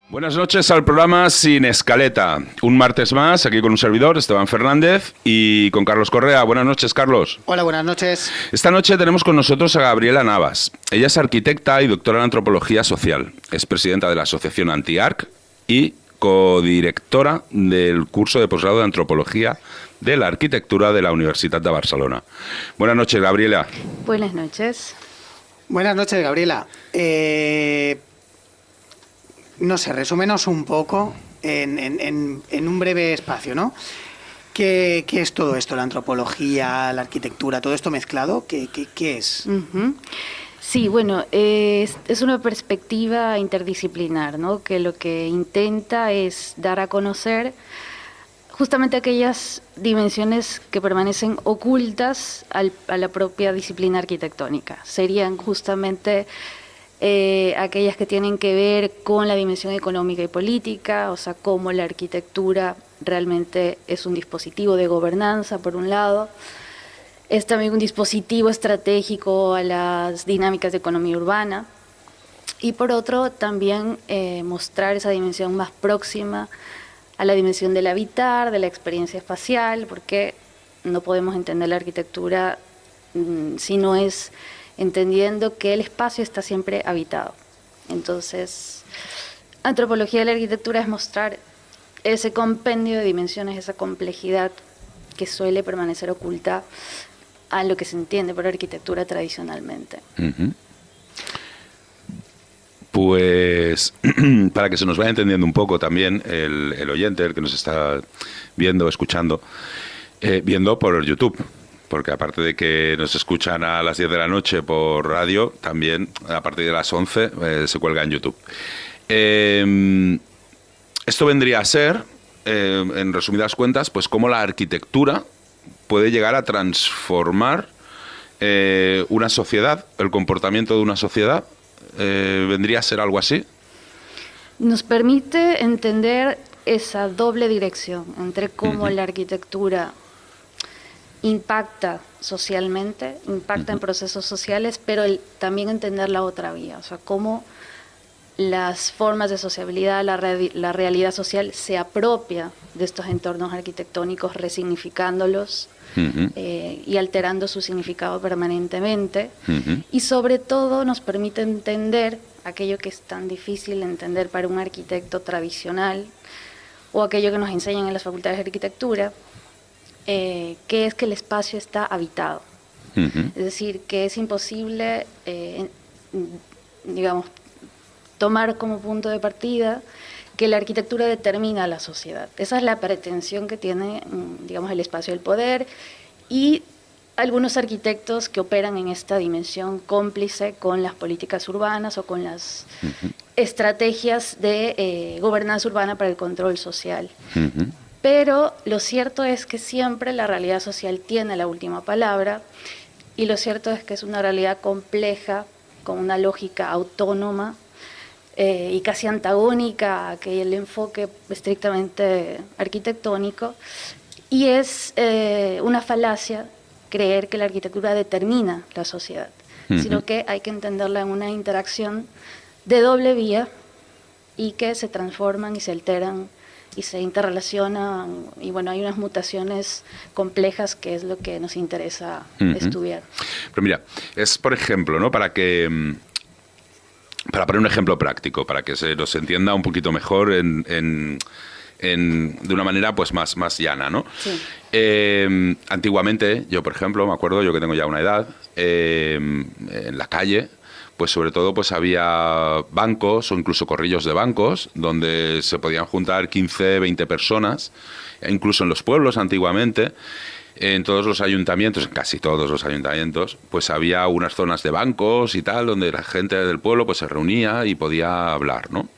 Buenas noches al programa Sin Escaleta. Un martes más, aquí con un servidor, Esteban Fernández, y con Carlos Correa. Buenas noches, Carlos. Hola, buenas noches. Esta noche tenemos con nosotros a Gabriela Navas. Ella es arquitecta y doctora en antropología social. Es presidenta de la asociación Anti-Arc y codirectora del curso de posgrado de antropología de la arquitectura de la Universitat de Barcelona. Buenas noches, Gabriela. Buenas noches. Buenas noches, Gabriela. No sé, resúmenos un poco en un breve espacio, ¿no? ¿Qué es todo esto? La antropología, la arquitectura, todo esto mezclado, ¿qué es? Uh-huh. Sí, bueno, es una perspectiva interdisciplinar, ¿no? Que lo que intenta es dar a conocer justamente aquellas dimensiones que permanecen ocultas a la propia disciplina arquitectónica. Serían justamente aquellas que tienen que ver con la dimensión económica y política, o sea, cómo la arquitectura realmente es un dispositivo de gobernanza, por un lado. Es también un dispositivo estratégico a las dinámicas de economía urbana. Y por otro, también mostrar esa dimensión más próxima a la dimensión del habitar, de la experiencia espacial, porque no podemos entender la arquitectura si no es entendiendo que el espacio está siempre habitado. Entonces, antropología de la arquitectura es mostrar ese compendio de dimensiones, esa complejidad que suele permanecer oculta a lo que se entiende por arquitectura tradicionalmente. Uh-huh. Pues, para que se nos vaya entendiendo un poco también el oyente, el que nos está viendo, escuchando, viendo por YouTube. Porque aparte de que nos escuchan a las 10 de la noche por radio, también a partir de las 11 se cuelga en YouTube. Esto vendría a ser, en resumidas cuentas, pues cómo la arquitectura puede llegar a transformar una sociedad, el comportamiento de una sociedad. ¿Vendría a ser algo así? Nos permite entender esa doble dirección entre cómo la arquitectura impacta socialmente, impacta en procesos sociales, pero también entender la otra vía, o sea, cómo las formas de sociabilidad, la realidad social se apropia de estos entornos arquitectónicos, resignificándolos y alterando su significado permanentemente. Y sobre todo nos permite entender aquello que es tan difícil de entender para un arquitecto tradicional o aquello que nos enseñan en las facultades de arquitectura, que es que el espacio está habitado. Es decir, que es imposible, digamos, tomar como punto de partida que la arquitectura determina a la sociedad. Esa es la pretensión que tiene, digamos, el espacio del poder y algunos arquitectos que operan en esta dimensión cómplice con las políticas urbanas o con las estrategias de gobernanza urbana para el control social. Pero lo cierto es que siempre la realidad social tiene la última palabra y lo cierto es que es una realidad compleja, con una lógica autónoma y casi antagónica a aquel enfoque estrictamente arquitectónico, y es una falacia creer que la arquitectura determina la sociedad, sino que hay que entenderla en una interacción de doble vía y que se transforman y se alteran y se interrelacionan, y bueno, hay unas mutaciones complejas que es lo que nos interesa estudiar. Pero mira, es por ejemplo, ¿no? Para poner un ejemplo práctico, para que se nos entienda un poquito mejor de una manera pues más llana, ¿no? Sí. Antiguamente, yo por ejemplo, me acuerdo, yo que tengo ya una edad, en la calle, pues sobre todo pues había bancos o incluso corrillos de bancos donde se podían juntar 15, 20 personas, incluso en los pueblos antiguamente, en todos los ayuntamientos, en casi todos los ayuntamientos, pues había unas zonas de bancos y tal, donde la gente del pueblo pues se reunía y podía hablar, ¿no?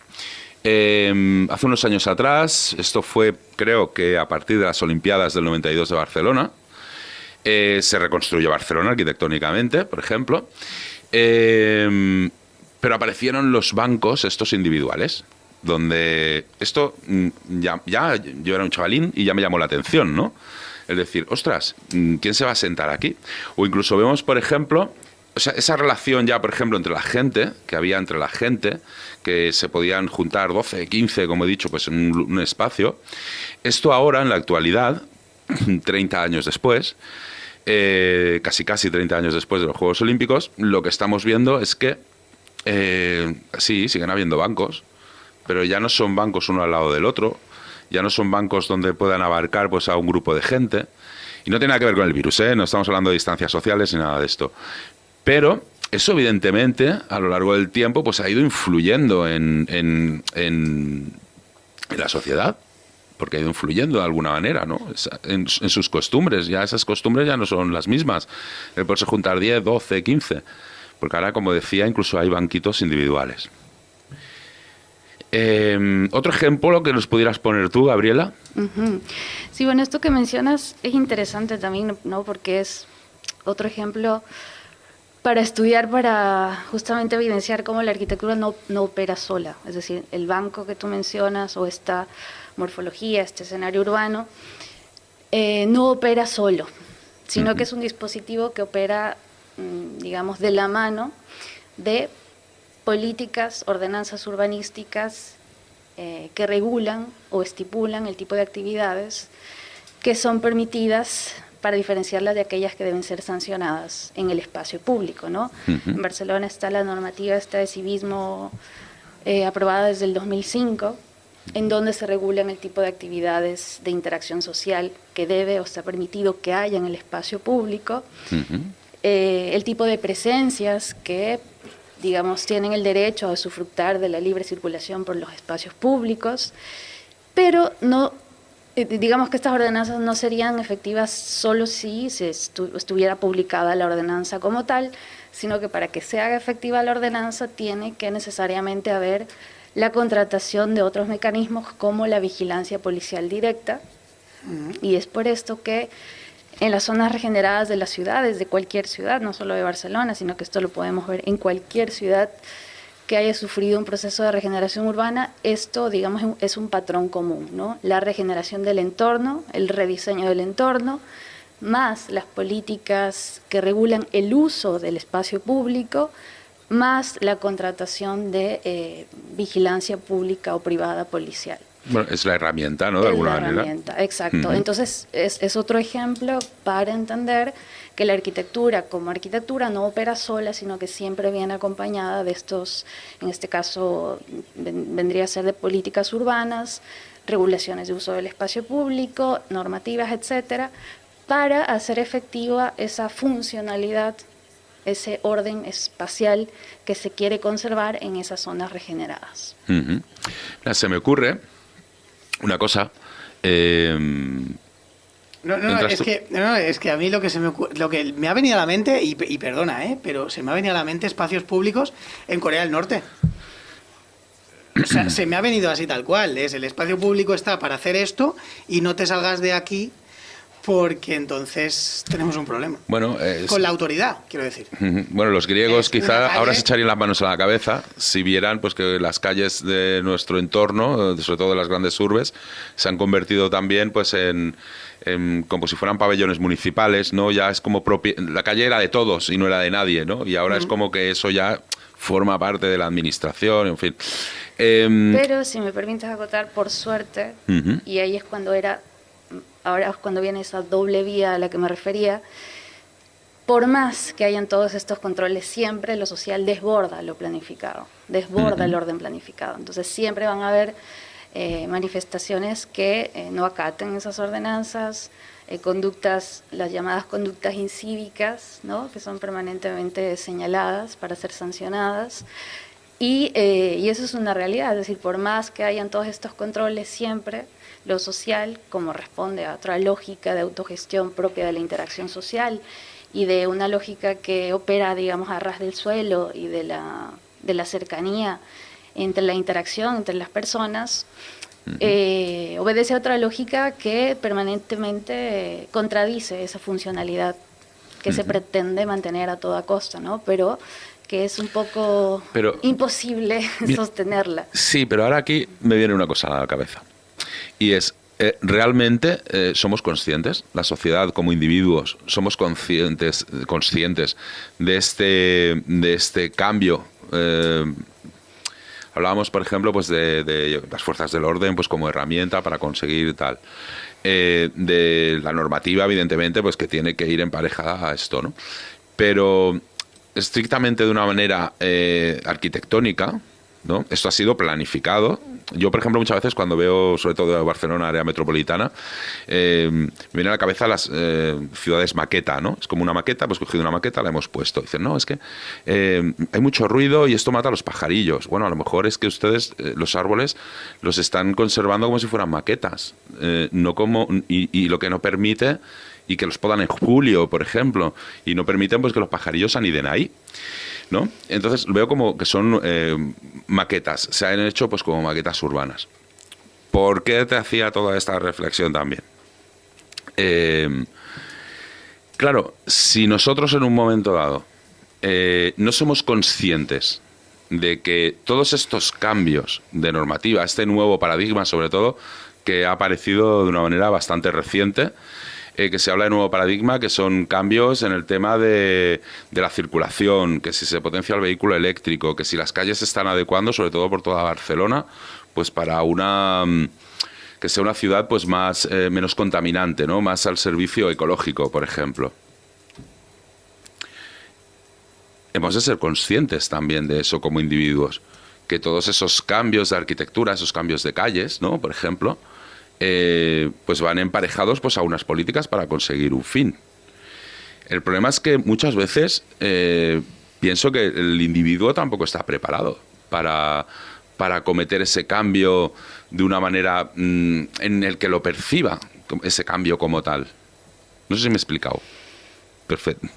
Hace unos años atrás, esto fue creo que a partir de las Olimpiadas del 92 de Barcelona, se reconstruyó Barcelona arquitectónicamente, por ejemplo, pero aparecieron los bancos estos individuales, donde esto ya yo era un chavalín y ya me llamó la atención, ¿no? Es decir, ostras, ¿quién se va a sentar aquí? O incluso vemos, por ejemplo, o sea, esa relación ya, por ejemplo, entre la gente, que había entre la gente, que se podían juntar 12, 15, como he dicho, pues en un espacio, esto ahora, en la actualidad, 30 años después, casi 30 años después de los Juegos Olímpicos, lo que estamos viendo es que sí, siguen habiendo bancos, pero ya no son bancos uno al lado del otro, ya no son bancos donde puedan abarcar pues a un grupo de gente, y no tiene nada que ver con el virus, no estamos hablando de distancias sociales ni nada de esto, pero eso evidentemente a lo largo del tiempo pues ha ido influyendo en la sociedad, porque ha ido influyendo de alguna manera, ¿no? En sus costumbres, ya esas costumbres ya no son las mismas, el poderse juntar 10, 12, 15, porque ahora, como decía, incluso hay banquitos individuales. Otro ejemplo que nos pudieras poner tú, Gabriela. Sí, bueno, esto que mencionas es interesante también, ¿no? Porque es otro ejemplo para estudiar, para justamente evidenciar cómo la arquitectura no opera sola. Es decir, el banco que tú mencionas o esta morfología, este escenario urbano, no opera solo, sino que es un dispositivo que opera, digamos, de la mano de políticas, ordenanzas urbanísticas que regulan o estipulan el tipo de actividades que son permitidas para diferenciarlas de aquellas que deben ser sancionadas en el espacio público, ¿no? En Barcelona está la normativa esta de civismo aprobada desde el 2005, en donde se regulan el tipo de actividades de interacción social que debe o está permitido que haya en el espacio público, el tipo de presencias que, digamos, tienen el derecho a usufructar de la libre circulación por los espacios públicos, pero no, digamos que estas ordenanzas no serían efectivas solo si estuviera publicada la ordenanza como tal, sino que para que se haga efectiva la ordenanza tiene que necesariamente haber la contratación de otros mecanismos como la vigilancia policial directa, y es por esto que en las zonas regeneradas de las ciudades, de cualquier ciudad, no solo de Barcelona, sino que esto lo podemos ver en cualquier ciudad que haya sufrido un proceso de regeneración urbana, esto, digamos, es un patrón común, ¿no? La regeneración del entorno, el rediseño del entorno, más las políticas que regulan el uso del espacio público, más la contratación de vigilancia pública o privada policial. Bueno, es la herramienta, ¿no? De alguna manera. Exacto. Entonces, es otro ejemplo para entender que la arquitectura como arquitectura no opera sola, sino que siempre viene acompañada de estos, en este caso vendría a ser de políticas urbanas, regulaciones de uso del espacio público, normativas, etcétera, para hacer efectiva esa funcionalidad, ese orden espacial que se quiere conservar en esas zonas regeneradas. Se me ocurre una cosa. Es que a mí lo que me ha venido a la mente, y perdona, pero se me ha venido a la mente espacios públicos en Corea del Norte. O sea, se me ha venido así tal cual. El espacio público está para hacer esto y no te salgas de aquí, porque entonces tenemos un problema. Bueno, con la autoridad, quiero decir. Bueno, los griegos quizá ahora se echarían las manos a la cabeza si vieran pues que las calles de nuestro entorno, sobre todo de las grandes urbes, se han convertido también pues en como si fueran pabellones municipales, ¿no? Ya es como la calle era de todos y no era de nadie, ¿no? Y ahora es como que eso ya forma parte de la administración, en fin. Pero si me permites acotar, por suerte, y ahí es cuando ahora es cuando viene esa doble vía a la que me refería, por más que hayan todos estos controles, siempre lo social desborda lo planificado, desborda el orden planificado. Entonces siempre van a haber manifestaciones que no acaten esas ordenanzas, conductas, las llamadas conductas incívicas, ¿no? Que son permanentemente señaladas para ser sancionadas. Y eso es una realidad, es decir, por más que hayan todos estos controles, siempre lo social, como responde a otra lógica de autogestión propia de la interacción social y de una lógica que opera, digamos, a ras del suelo y de la cercanía entre la interacción entre las personas, obedece a otra lógica que permanentemente contradice esa funcionalidad que se pretende mantener a toda costa, ¿no? Pero que es un poco imposible sostenerla. Sí, pero ahora aquí me viene una cosa a la cabeza. Y es, realmente somos conscientes, la sociedad como individuos, somos conscientes de este cambio. Hablábamos, por ejemplo, pues de las fuerzas del orden, pues como herramienta para conseguir tal. De la normativa, evidentemente, pues que tiene que ir emparejada a esto, ¿no? Pero estrictamente de una manera arquitectónica, ¿no? Esto ha sido planificado. Yo, por ejemplo, muchas veces cuando veo, sobre todo de Barcelona, área metropolitana, me viene a la cabeza las ciudades maqueta, ¿no? Es como una maqueta, pues cogido una maqueta, la hemos puesto. Dicen, no, es que hay mucho ruido y esto mata a los pajarillos. Bueno, a lo mejor es que ustedes los árboles los están conservando como si fueran maquetas, no como y lo que no permite, y que los podan en julio, por ejemplo, y no permiten pues que los pajarillos aniden ahí, ¿no? Entonces veo como que son maquetas, se han hecho pues como maquetas urbanas. ¿Por qué te hacía toda esta reflexión también? Claro, si nosotros en un momento dado no somos conscientes de que todos estos cambios de normativa, este nuevo paradigma sobre todo, que ha aparecido de una manera bastante reciente, que se habla de nuevo paradigma, que son cambios en el tema de la circulación, que si se potencia el vehículo eléctrico, que si las calles se están adecuando, sobre todo por toda Barcelona, pues para que sea una ciudad pues más menos contaminante, ¿no? Más al servicio ecológico, por ejemplo. Hemos de ser conscientes también de eso como individuos, que todos esos cambios de arquitectura, esos cambios de calles, ¿no? Por ejemplo, pues van emparejados pues a unas políticas para conseguir un fin. El problema es que muchas veces pienso que el individuo tampoco está preparado para cometer ese cambio de una manera en el que lo perciba, ese cambio como tal. No sé si me he explicado. Perfecto.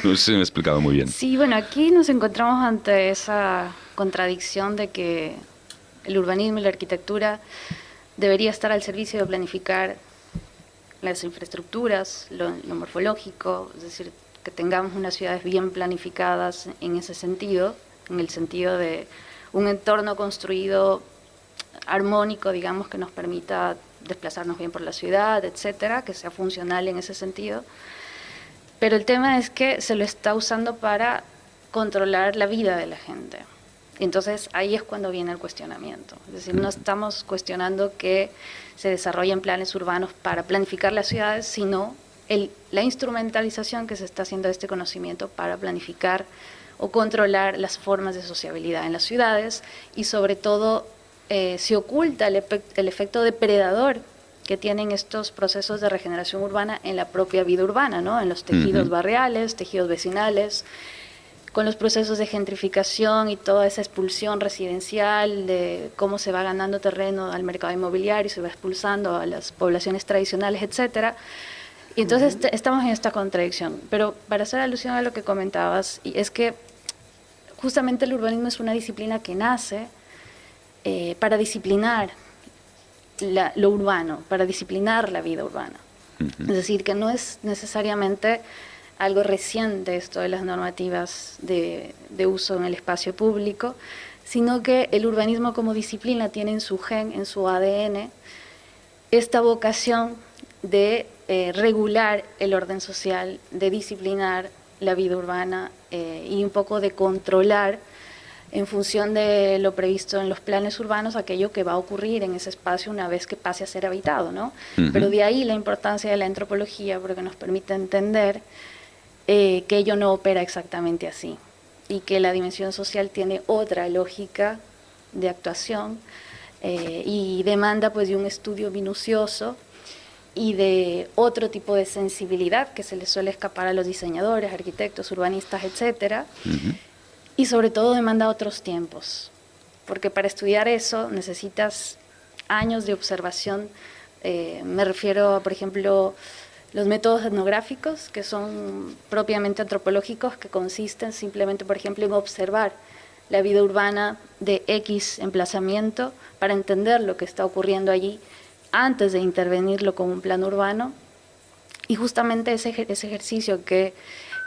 No sé si me he explicado muy bien. Sí, bueno, aquí nos encontramos ante esa contradicción de que el urbanismo y la arquitectura debería estar al servicio de planificar las infraestructuras, lo morfológico, es decir, que tengamos unas ciudades bien planificadas en ese sentido, en el sentido de un entorno construido armónico, digamos, que nos permita desplazarnos bien por la ciudad, etcétera, que sea funcional en ese sentido. Pero el tema es que se lo está usando para controlar la vida de la gente. Entonces ahí es cuando viene el cuestionamiento. Es decir, no estamos cuestionando que se desarrollen planes urbanos para planificar las ciudades, sino la instrumentalización que se está haciendo de este conocimiento para planificar o controlar las formas de sociabilidad en las ciudades, y sobre todo se oculta el efecto depredador que tienen estos procesos de regeneración urbana en la propia vida urbana, ¿no? En los tejidos barriales, tejidos vecinales, con los procesos de gentrificación y toda esa expulsión residencial, de cómo se va ganando terreno al mercado inmobiliario, se va expulsando a las poblaciones tradicionales, etcétera. Y entonces estamos en esta contradicción. Pero para hacer alusión a lo que comentabas, y es que justamente el urbanismo es una disciplina que nace para disciplinar lo urbano, para disciplinar la vida urbana. Es decir, que no es necesariamente algo reciente esto de las normativas de uso en el espacio público, sino que el urbanismo como disciplina tiene en su gen, en su ADN, esta vocación de regular el orden social, de disciplinar la vida urbana y un poco de controlar en función de lo previsto en los planes urbanos aquello que va a ocurrir en ese espacio una vez que pase a ser habitado, ¿no? Pero de ahí la importancia de la antropología, porque nos permite entender que ello no opera exactamente así y que la dimensión social tiene otra lógica de actuación y demanda pues de un estudio minucioso y de otro tipo de sensibilidad que se le suele escapar a los diseñadores, arquitectos, urbanistas, etcétera. Y sobre todo demanda otros tiempos, porque para estudiar eso necesitas años de observación. Me refiero a, por ejemplo, los métodos etnográficos, que son propiamente antropológicos, que consisten simplemente, por ejemplo, en observar la vida urbana de X emplazamiento para entender lo que está ocurriendo allí antes de intervenirlo con un plan urbano. Y justamente ese ejercicio que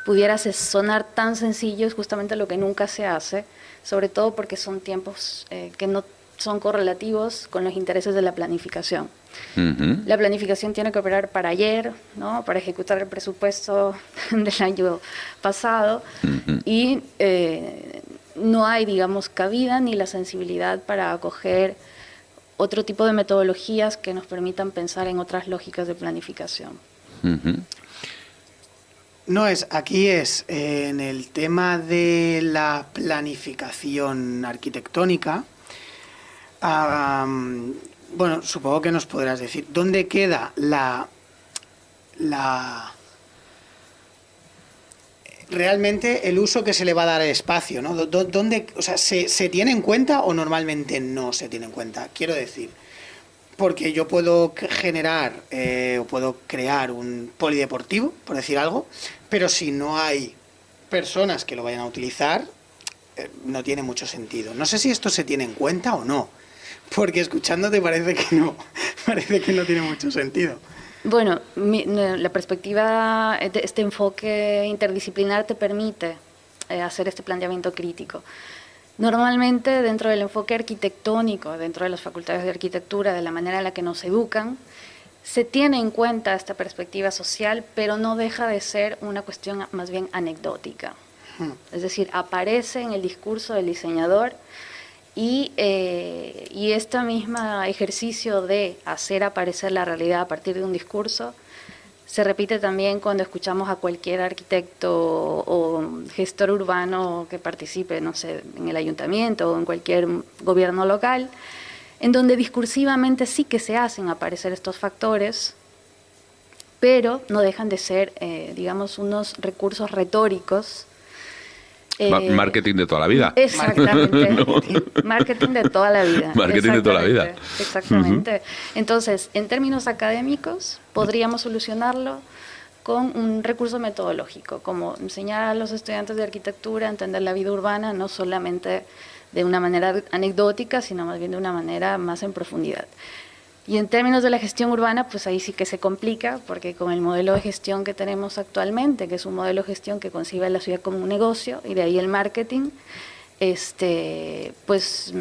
pudiera sonar tan sencillo es justamente lo que nunca se hace, sobre todo porque son tiempos que no son correlativos con los intereses de la planificación. La planificación tiene que operar para ayer, ¿no? Para ejecutar el presupuesto del año pasado, y no hay, digamos, cabida ni la sensibilidad para acoger otro tipo de metodologías que nos permitan pensar en otras lógicas de planificación. No es, aquí es en el tema de la planificación arquitectónica. Bueno, supongo que nos podrás decir dónde queda realmente el uso que se le va a dar al espacio, ¿no? ¿Dónde, o sea, se tiene en cuenta o normalmente no se tiene en cuenta? Quiero decir, porque yo puedo generar o puedo crear un polideportivo, por decir algo, pero si no hay personas que lo vayan a utilizar, no tiene mucho sentido. No sé si esto se tiene en cuenta o no, porque escuchándote parece que no tiene mucho sentido. Bueno, la perspectiva, este enfoque interdisciplinar te permite hacer este planteamiento crítico. Normalmente, dentro del enfoque arquitectónico, dentro de las facultades de arquitectura, de la manera en la que nos educan, se tiene en cuenta esta perspectiva social, pero no deja de ser una cuestión más bien anecdótica. Es decir, aparece en el discurso del diseñador y este mismo ejercicio de hacer aparecer la realidad a partir de un discurso se repite también cuando escuchamos a cualquier arquitecto o gestor urbano que participe, no sé, en el ayuntamiento o en cualquier gobierno local, en donde discursivamente sí que se hacen aparecer estos factores, pero no dejan de ser, digamos, unos recursos retóricos. Marketing de toda la vida. Exactamente. No. Marketing de toda la vida. Marketing de toda la vida. Exactamente. Entonces, en términos académicos, podríamos solucionarlo con un recurso metodológico, como enseñar a los estudiantes de arquitectura a entender la vida urbana, no solamente de una manera anecdótica, sino más bien de una manera más en profundidad. Y en términos de la gestión urbana, pues ahí sí que se complica, porque con el modelo de gestión que tenemos actualmente, que es un modelo de gestión que concibe la ciudad como un negocio, y de ahí el marketing, pues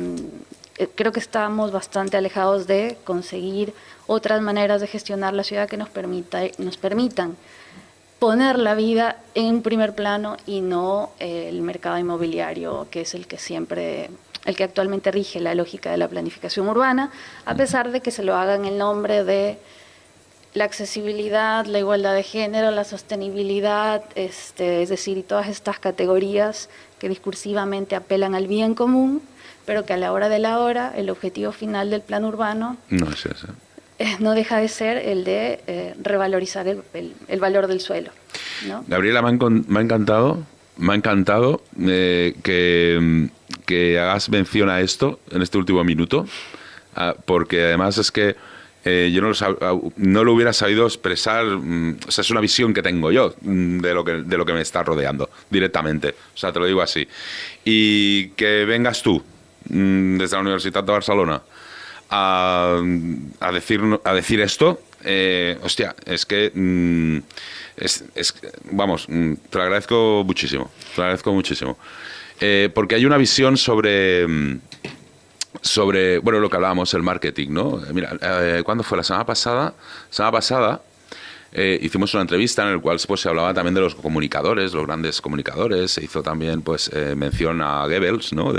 creo que estamos bastante alejados de conseguir otras maneras de gestionar la ciudad que nos permitan poner la vida en un primer plano y no el mercado inmobiliario, que es el que actualmente rige la lógica de la planificación urbana, a pesar de que se lo haga en el nombre de la accesibilidad, la igualdad de género, la sostenibilidad, es decir, y todas estas categorías que discursivamente apelan al bien común, pero que a la hora de la hora, el objetivo final del plan urbano no es ese. No deja de ser el de revalorizar el valor del suelo, ¿no? Gabriela, me ha encantado que hagas mención a esto en este último minuto, porque además es que yo no lo hubiera sabido expresar. O sea, es una visión que tengo yo de lo que me está rodeando directamente. O sea, te lo digo así. Y que vengas tú desde la Universitat de Barcelona a decir esto, hostia, es que vamos, te lo agradezco muchísimo, porque hay una visión sobre bueno, lo que hablábamos, el marketing, ¿no? Mira, ¿cuándo fue? La semana pasada hicimos una entrevista en la cual pues, se hablaba también de los comunicadores, los grandes comunicadores. Se hizo también pues mención a Goebbels, ¿no?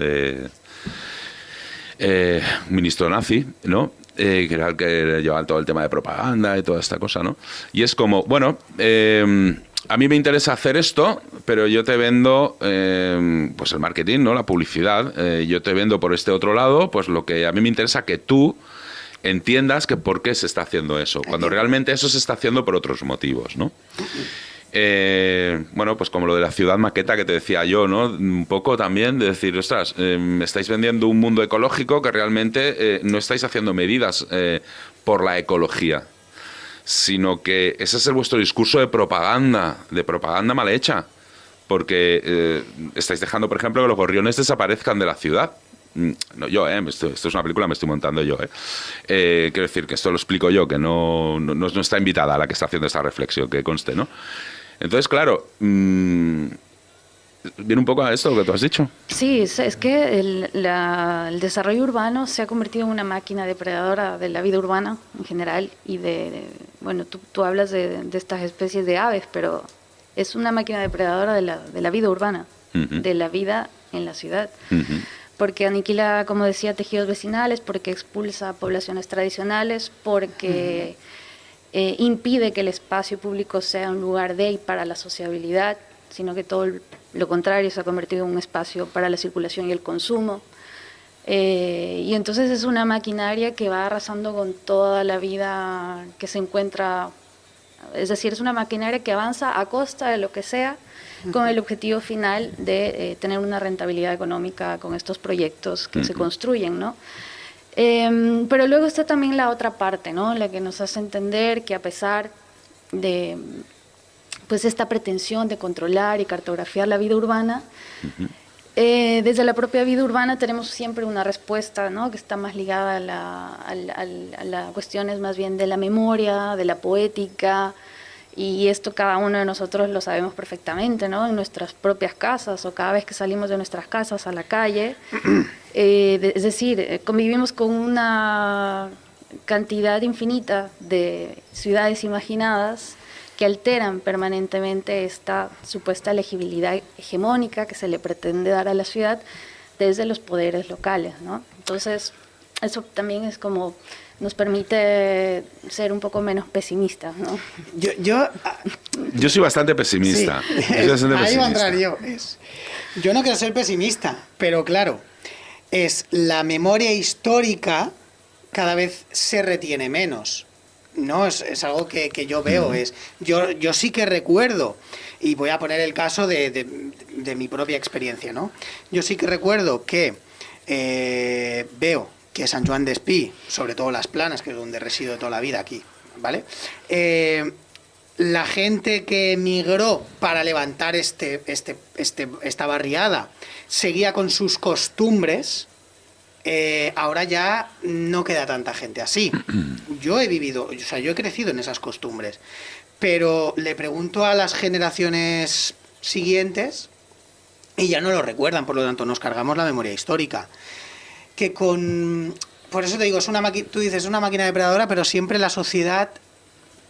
Ministro nazi, ¿no? Que era el que llevaba todo el tema de propaganda y toda esta cosa, ¿no? Y es como, bueno, a mí me interesa hacer esto, pero yo te vendo pues el marketing, ¿no? La publicidad. Yo te vendo por este otro lado, pues lo que a mí me interesa que tú entiendas que por qué se está haciendo eso, cuando realmente eso se está haciendo por otros motivos, ¿no? Bueno, pues como lo de la ciudad maqueta que te decía yo, ¿no? Un poco también de decir, ostras, me estáis vendiendo un mundo ecológico que realmente no estáis haciendo medidas por la ecología, sino que ese es vuestro discurso de propaganda mal hecha, porque estáis dejando, por ejemplo, que los gorriones desaparezcan de la ciudad. No, yo, esto es una película, me estoy montando yo. Quiero decir que esto lo explico yo, que no está invitada a la que está haciendo esta reflexión, que conste, ¿no? Entonces, claro, viene un poco a esto lo que tú has dicho. Sí, es que el desarrollo urbano se ha convertido en una máquina depredadora de la vida urbana en general y bueno, tú hablas de estas especies de aves, pero es una máquina depredadora de la vida urbana, de la vida en la ciudad. Porque aniquila, como decía, tejidos vecinales, porque expulsa poblaciones tradicionales, porque impide que el espacio público sea un lugar de y para la sociabilidad, sino que todo lo contrario, se ha convertido en un espacio para la circulación y el consumo. Y entonces es una maquinaria que va arrasando con toda la vida que se encuentra, es decir, es una maquinaria que avanza a costa de lo que sea, con el objetivo final de tener una rentabilidad económica con estos proyectos que se construyen, ¿no? Pero luego está también la otra parte, ¿no? La que nos hace entender que a pesar de pues esta pretensión de controlar y cartografiar la vida urbana, desde la propia vida urbana tenemos siempre una respuesta, ¿no? Que está más ligada a las cuestiones más bien de la memoria, de la poética, y esto cada uno de nosotros lo sabemos perfectamente, ¿no? En nuestras propias casas o cada vez que salimos de nuestras casas a la calle. Es decir, convivimos con una cantidad infinita de ciudades imaginadas que alteran permanentemente esta supuesta legibilidad hegemónica que se le pretende dar a la ciudad desde los poderes locales, ¿no? Entonces, eso también es como nos permite ser un poco menos pesimistas, ¿no? Yo soy bastante pesimista. Sí, ahí va a entrar yo. Yo no quiero ser pesimista, pero claro, la memoria histórica cada vez se retiene menos. No, es algo que yo veo. Yo sí que recuerdo, y voy a poner el caso de mi propia experiencia, ¿no? Yo sí que recuerdo que veo que Sant Joan d'Espí, sobre todo Las Planas, que es donde resido toda la vida aquí, ¿vale? La gente que emigró para levantar esta barriada seguía con sus costumbres. Ahora ya no queda tanta gente así. Yo he crecido en esas costumbres, pero le pregunto a las generaciones siguientes y ya no lo recuerdan, por lo tanto nos cargamos la memoria histórica. Por eso te digo, tú dices, es una máquina depredadora, pero siempre la sociedad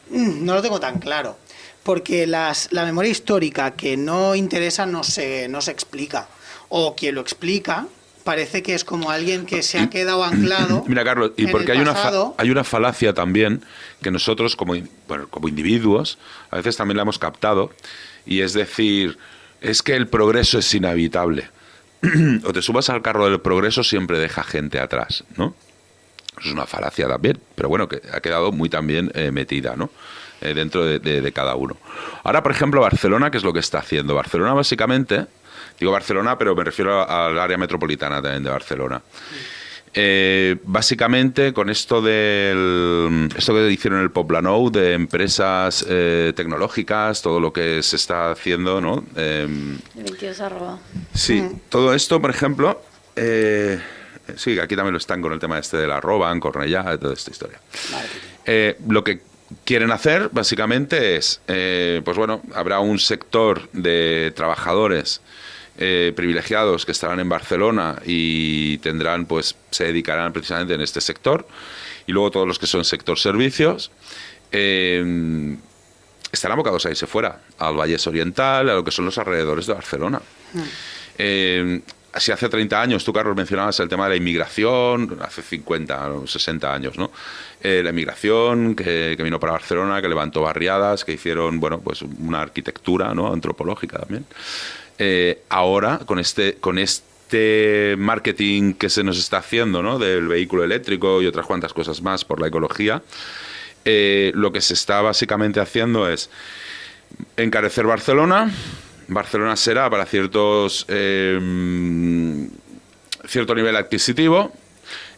no lo tengo tan claro, porque la memoria histórica que no interesa no se explica, o quien lo explica parece que es como alguien que se ha quedado anclado. Mira, Carlos, y porque hay una falacia también que nosotros como individuos a veces también la hemos captado, y es decir, es que el progreso es inevitable. O te subas al carro del progreso, siempre deja gente atrás, ¿no? Eso es una falacia también, pero bueno, que ha quedado muy también metida, ¿no? Dentro de cada uno. Ahora, por ejemplo, Barcelona, ¿qué es lo que está haciendo? Barcelona, básicamente, digo Barcelona, pero me refiero al área metropolitana también de Barcelona. Básicamente, con esto que hicieron el Poblenou, de empresas tecnológicas, todo lo que se está haciendo, ¿no? El 22@. Sí, todo esto, por ejemplo, sí, aquí también lo están con el tema de la arroba, en Cornellá, toda esta historia. Lo que quieren hacer, básicamente, es, pues bueno, habrá un sector de trabajadores privilegiados que estarán en Barcelona y se dedicarán precisamente en este sector, y luego todos los que son sector servicios estarán abocados a irse fuera, al Vallès Oriental, a lo que son los alrededores de Barcelona. Si hace 30 años, tú, Carlos, mencionabas el tema de la inmigración, hace 50 o 60 años, ¿no? La inmigración que vino para Barcelona, que levantó barriadas, que hicieron, bueno, pues una arquitectura, ¿no?, antropológica también. Ahora, con este marketing que se nos está haciendo, ¿no?, del vehículo eléctrico y otras cuantas cosas más por la ecología, lo que se está básicamente haciendo es encarecer Barcelona. Barcelona será para cierto nivel adquisitivo.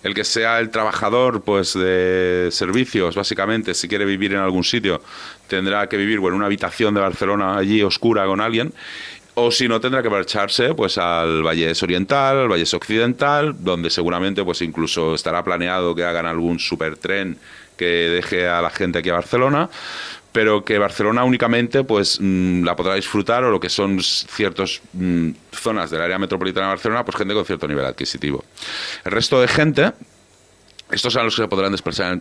El que sea el trabajador, pues, de servicios, básicamente, si quiere vivir en algún sitio, tendrá que vivir en una habitación de Barcelona allí oscura con alguien. O si no, tendrá que marcharse pues al Vallés Oriental, al Vallés Occidental, donde seguramente pues incluso estará planeado que hagan algún supertren que deje a la gente aquí a Barcelona, pero que Barcelona únicamente pues la podrá disfrutar, o lo que son ciertas zonas del área metropolitana de Barcelona, pues gente con cierto nivel adquisitivo. El resto de gente, estos son los que se podrán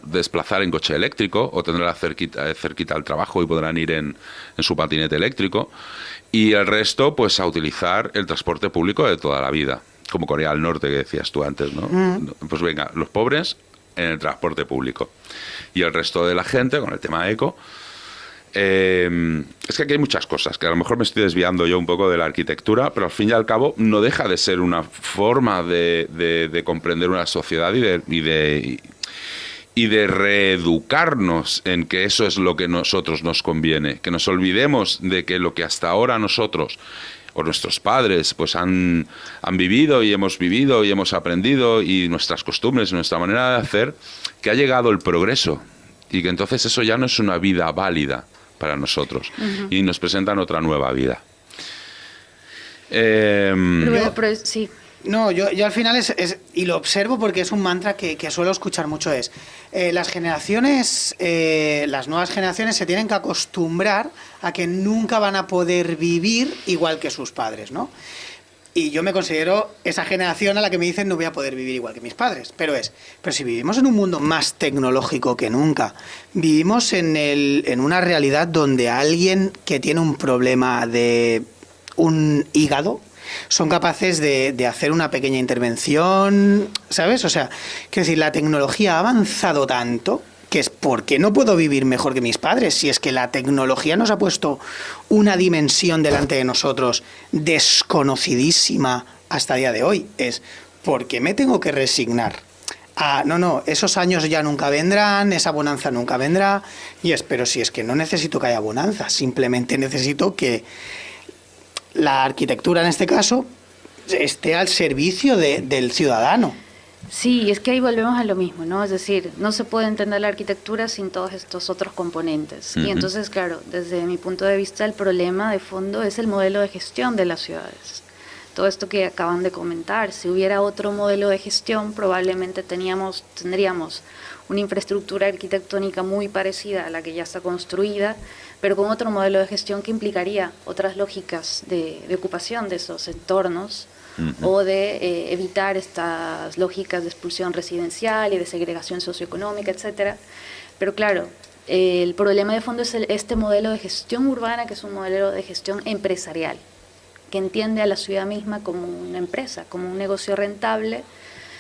desplazar en coche eléctrico, o tendrán cerquita al trabajo y podrán ir en su patinete eléctrico. Y el resto, pues a utilizar el transporte público de toda la vida, como Corea del Norte, que decías tú antes, ¿no? Pues venga, los pobres en el transporte público. Y el resto de la gente, con el tema eco. Es que aquí hay muchas cosas, que a lo mejor me estoy desviando yo un poco de la arquitectura, pero al fin y al cabo no deja de ser una forma de comprender una sociedad y de reeducarnos en que eso es lo que a nosotros nos conviene, que nos olvidemos de que lo que hasta ahora nosotros o nuestros padres pues han vivido y hemos aprendido, y nuestras costumbres, nuestra manera de hacer, que ha llegado el progreso, y que entonces eso ya no es una vida válida para nosotros, y nos presentan otra nueva vida. Pero sí. No, yo al final y lo observo porque es un mantra que suelo escuchar mucho, es las generaciones, las nuevas generaciones se tienen que acostumbrar a que nunca van a poder vivir igual que sus padres, ¿no? Y yo me considero esa generación a la que me dicen no voy a poder vivir igual que mis padres, pero si vivimos en un mundo más tecnológico que nunca, vivimos en una realidad donde alguien que tiene un problema de un hígado son capaces de hacer una pequeña intervención, ¿sabes? O sea, quiero decir, la tecnología ha avanzado tanto que es porque no puedo vivir mejor que mis padres, si es que la tecnología nos ha puesto una dimensión delante de nosotros desconocidísima hasta el día de hoy. Es porque me tengo que resignar a, no, esos años ya nunca vendrán, esa bonanza nunca vendrá, pero si es que no necesito que haya bonanza, simplemente necesito que la arquitectura en este caso esté al servicio del ciudadano. Sí, es que ahí volvemos a lo mismo, ¿no? Es decir, no se puede entender la arquitectura sin todos estos otros componentes. Y entonces, claro, desde mi punto de vista, el problema de fondo es el modelo de gestión de las ciudades. Todo esto que acaban de comentar, si hubiera otro modelo de gestión, probablemente tendríamos una infraestructura arquitectónica muy parecida a la que ya está construida, pero con otro modelo de gestión que implicaría otras lógicas de ocupación de esos entornos, o de evitar estas lógicas de expulsión residencial y de segregación socioeconómica, etcétera. Pero claro, el problema de fondo es este modelo de gestión urbana, que es un modelo de gestión empresarial, que entiende a la ciudad misma como una empresa, como un negocio rentable,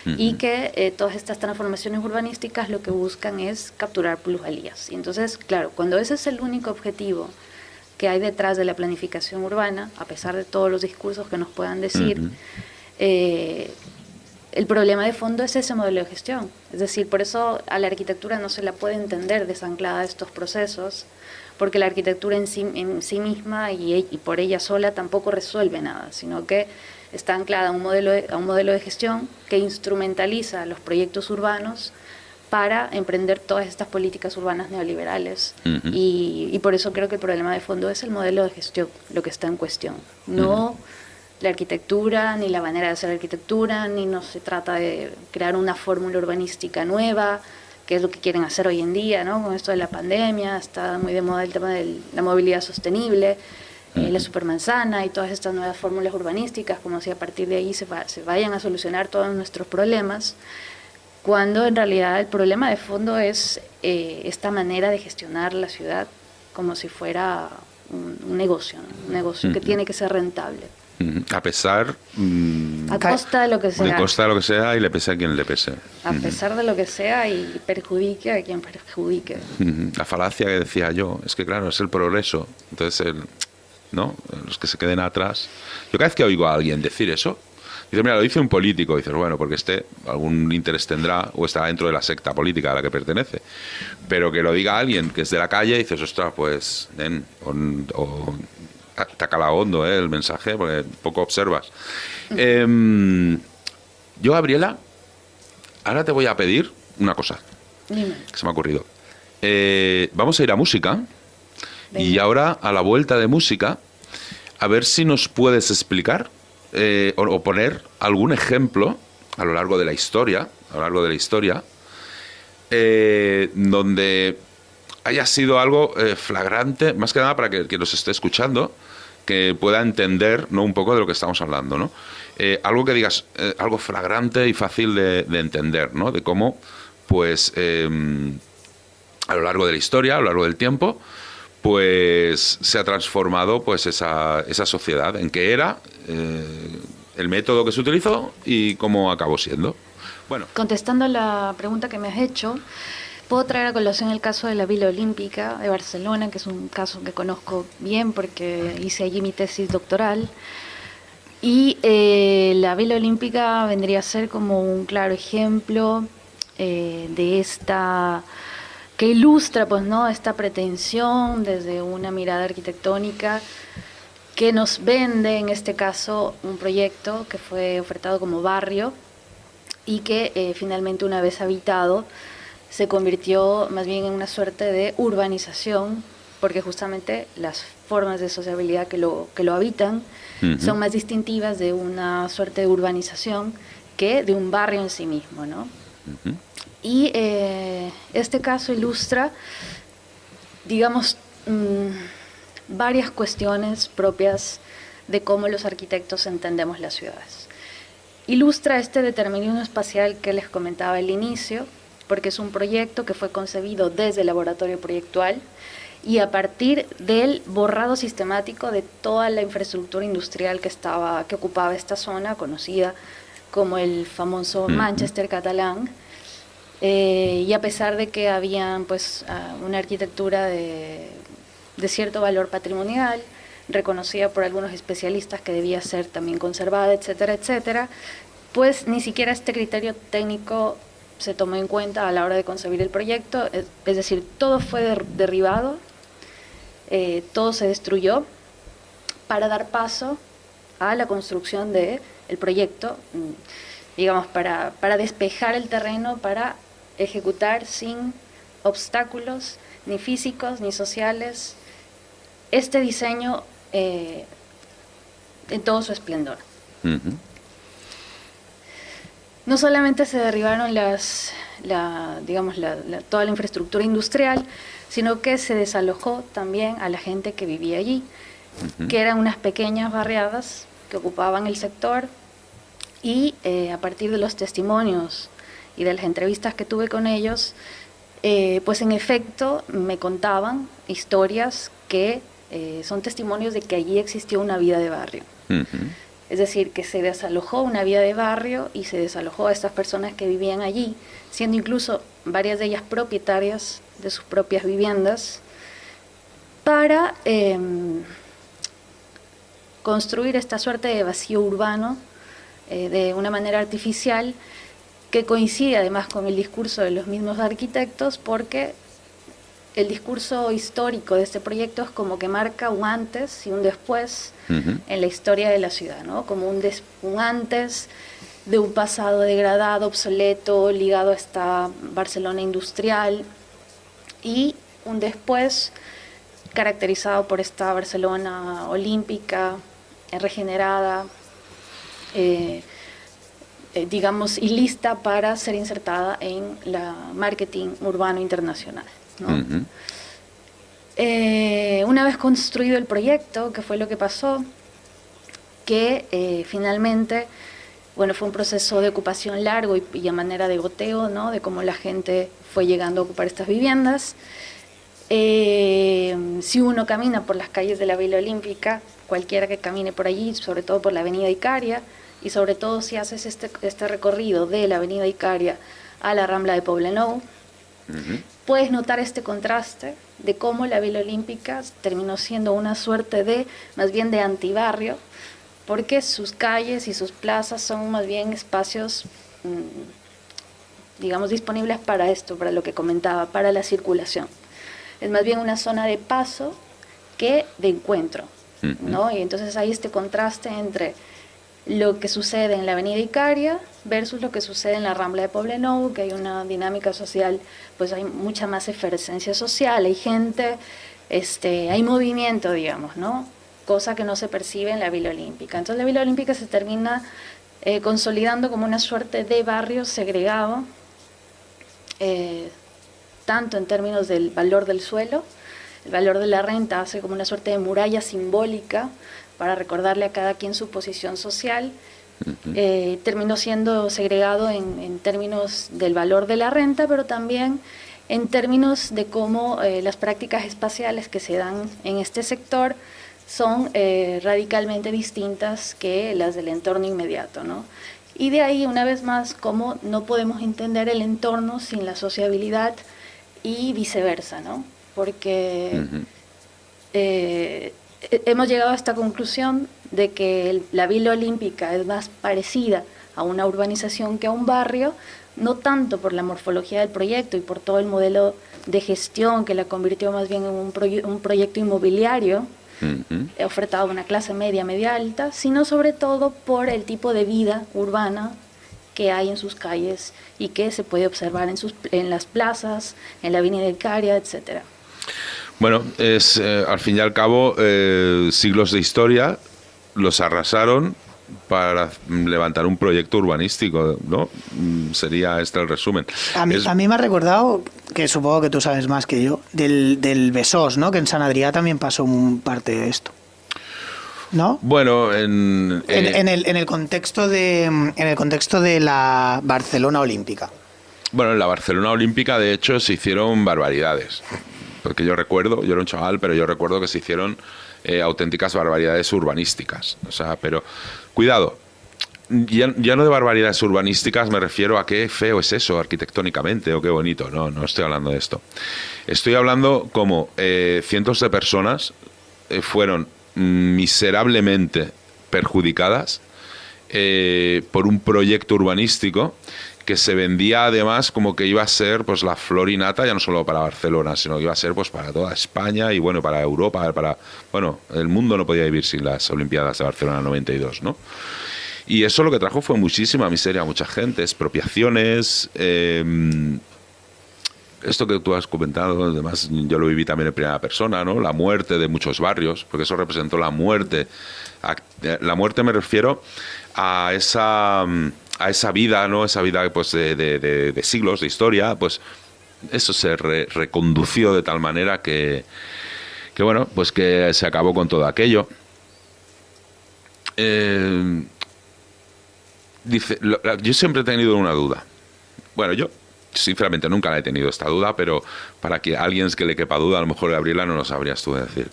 y que todas estas transformaciones urbanísticas lo que buscan es capturar plusvalías. Y entonces, claro, cuando ese es el único objetivo que hay detrás de la planificación urbana, a pesar de todos los discursos que nos puedan decir, el problema de fondo es ese modelo de gestión. Es decir, por eso a la arquitectura no se la puede entender desanclada de estos procesos, porque la arquitectura en sí misma y por ella sola tampoco resuelve nada, sino que está anclada a un modelo de gestión que instrumentaliza los proyectos urbanos para emprender todas estas políticas urbanas neoliberales. Y por eso creo que el problema de fondo es el modelo de gestión, lo que está en cuestión. No la arquitectura, ni la manera de hacer arquitectura, ni no se trata de crear una fórmula urbanística nueva, que es lo que quieren hacer hoy en día, ¿no? Con esto de la pandemia, está muy de moda el tema de la movilidad sostenible, la supermanzana y todas estas nuevas fórmulas urbanísticas, como si a partir de ahí se vayan a solucionar todos nuestros problemas, cuando en realidad el problema de fondo es esta manera de gestionar la ciudad como si fuera un negocio, ¿no? Un negocio que tiene que ser rentable. A pesar... a costa de lo que sea. De costa de lo que sea y le pese a quien le pese. A pesar de lo que sea y perjudique a quien perjudique. La falacia que decía yo, es que claro, es el progreso. Entonces, ¿no? Los que se queden atrás. Yo cada vez que oigo a alguien decir eso, dice, mira, lo dice un político, dices, bueno, porque algún interés tendrá o está dentro de la secta política a la que pertenece. Pero que lo diga alguien que es de la calle, dices, ostras, pues, te ha calado hondo el mensaje, porque poco observas. Yo, Gabriela, ahora te voy a pedir una cosa. Dime. Que se me ha ocurrido. Vamos a ir a música. Venga. Y ahora, a la vuelta de música, a ver si nos puedes explicar o poner algún ejemplo a lo largo de la historia, donde haya sido algo flagrante, más que nada para que nos esté escuchando, que pueda entender, ¿no?, un poco de lo que estamos hablando, ¿no? Algo que digas, algo flagrante y fácil de entender, ¿no? De cómo, pues, a lo largo de la historia, a lo largo del tiempo, pues se ha transformado, pues, esa sociedad, en qué era, el método que se utilizó y cómo acabó siendo. Bueno. Contestando a la pregunta que me has hecho, puedo traer a colación el caso de la Vila Olímpica de Barcelona, que es un caso que conozco bien porque hice allí mi tesis doctoral. Y la Vila Olímpica vendría a ser como un claro ejemplo de esta, que ilustra, pues, ¿no?, esta pretensión desde una mirada arquitectónica que nos vende, en este caso, un proyecto que fue ofertado como barrio y que finalmente, una vez habitado, se convirtió más bien en una suerte de urbanización, porque justamente las formas de sociabilidad que lo habitan son más distintivas de una suerte de urbanización que de un barrio en sí mismo, ¿no? Y este caso ilustra, digamos, varias cuestiones propias de cómo los arquitectos entendemos las ciudades. Ilustra este determinismo espacial que les comentaba al inicio, porque es un proyecto que fue concebido desde el laboratorio proyectual y a partir del borrado sistemático de toda la infraestructura industrial que ocupaba esta zona, conocida como el famoso Manchester catalán, y a pesar de que había, pues, una arquitectura de cierto valor patrimonial, reconocida por algunos especialistas que debía ser también conservada, etcétera, etcétera, pues ni siquiera este criterio técnico se tomó en cuenta a la hora de concebir el proyecto, es decir, todo fue derribado, todo se destruyó para dar paso a la construcción del proyecto, digamos, para despejar el terreno, para ejecutar sin obstáculos ni físicos ni sociales este diseño en todo su esplendor. No solamente se derribaron toda la infraestructura industrial, sino que se desalojó también a la gente que vivía allí, que eran unas pequeñas barriadas que ocupaban el sector, y a partir de los testimonios y de las entrevistas que tuve con ellos, pues en efecto me contaban historias que son testimonios de que allí existió una vida de barrio. Es decir, que se desalojó una vida de barrio y se desalojó a estas personas que vivían allí, siendo incluso varias de ellas propietarias de sus propias viviendas, para construir esta suerte de vacío urbano de una manera artificial, que coincide además con el discurso de los mismos arquitectos, porque el discurso histórico de este proyecto es como que marca un antes y un después en la historia de la ciudad, ¿no? Como un antes de un pasado degradado, obsoleto, ligado a esta Barcelona industrial, y un después caracterizado por esta Barcelona olímpica, regenerada, digamos, y lista para ser insertada en la marketing urbano internacional, ¿no? Una vez construido el proyecto, ¿qué fue lo que pasó? Que finalmente, bueno, fue un proceso de ocupación largo y a manera de goteo, ¿no?, de cómo la gente fue llegando a ocupar estas viviendas. Si uno camina por las calles de la Vila Olímpica, cualquiera que camine por allí, sobre todo por la avenida Icaria, y sobre todo si haces este recorrido de la avenida Icaria a la Rambla de Poblenou, puedes notar este contraste de cómo la Vila Olímpica terminó siendo una suerte de, más bien de antibarrio, porque sus calles y sus plazas son más bien espacios, digamos, disponibles para esto, para lo que comentaba, para la circulación. Es más bien una zona de paso que de encuentro, ¿no? Y entonces hay este contraste entre lo que sucede en la avenida Icaria versus lo que sucede en la Rambla de Poblenou, que hay una dinámica social, pues hay mucha más efervescencia social, hay gente, hay movimiento, digamos, ¿no?, cosa que no se percibe en la Villa Olímpica. Entonces la Villa Olímpica se termina consolidando como una suerte de barrio segregado, tanto en términos del valor del suelo, el valor de la renta hace como una suerte de muralla simbólica para recordarle a cada quien su posición social. Terminó siendo segregado en términos del valor de la renta, pero también en términos de cómo las prácticas espaciales que se dan en este sector son radicalmente distintas que las del entorno inmediato, ¿no? Y de ahí, una vez más, cómo no podemos entender el entorno sin la sociabilidad y viceversa, ¿no? Porque hemos llegado a esta conclusión de que la Villa Olímpica es más parecida a una urbanización que a un barrio, no tanto por la morfología del proyecto y por todo el modelo de gestión que la convirtió más bien en un proyecto inmobiliario ofertado a una clase media, media alta, sino sobre todo por el tipo de vida urbana que hay en sus calles y que se puede observar en las plazas, en la Avenida Icaria, etcétera. Bueno, es al fin y al cabo siglos de historia los arrasaron para levantar un proyecto urbanístico, ¿no? Sería este el resumen. A mí me ha recordado, que supongo que tú sabes más que yo, del Besós, ¿no? Que en San Adrià también pasó parte de esto, ¿no? Bueno, en el contexto de la Barcelona Olímpica. Bueno, en la Barcelona Olímpica, de hecho, se hicieron barbaridades. Porque yo recuerdo, yo era un chaval, pero yo recuerdo que se hicieron auténticas barbaridades urbanísticas. O sea, pero cuidado, ya no de barbaridades urbanísticas me refiero a qué feo es eso arquitectónicamente o qué bonito. No estoy hablando de esto. Estoy hablando como cientos de personas fueron miserablemente perjudicadas por un proyecto urbanístico que se vendía además como que iba a ser pues la flor y nata, ya no solo para Barcelona, sino que iba a ser pues para toda España y bueno, para Europa, el mundo no podía vivir sin las Olimpiadas de Barcelona 92, ¿no? Y eso lo que trajo fue muchísima miseria a mucha gente, expropiaciones, esto que tú has comentado, además yo lo viví también en primera persona, ¿no? La muerte de muchos barrios, porque eso representó la muerte. La muerte me refiero a esa vida, ¿no? Esa vida pues de siglos de historia, pues eso se recondució de tal manera que bueno, pues que se acabó con todo aquello. Yo siempre he tenido una duda. Bueno, yo sinceramente nunca la he tenido esta duda, pero para que alguien que le quepa duda, a lo mejor Gabriela no lo sabrías tú decir.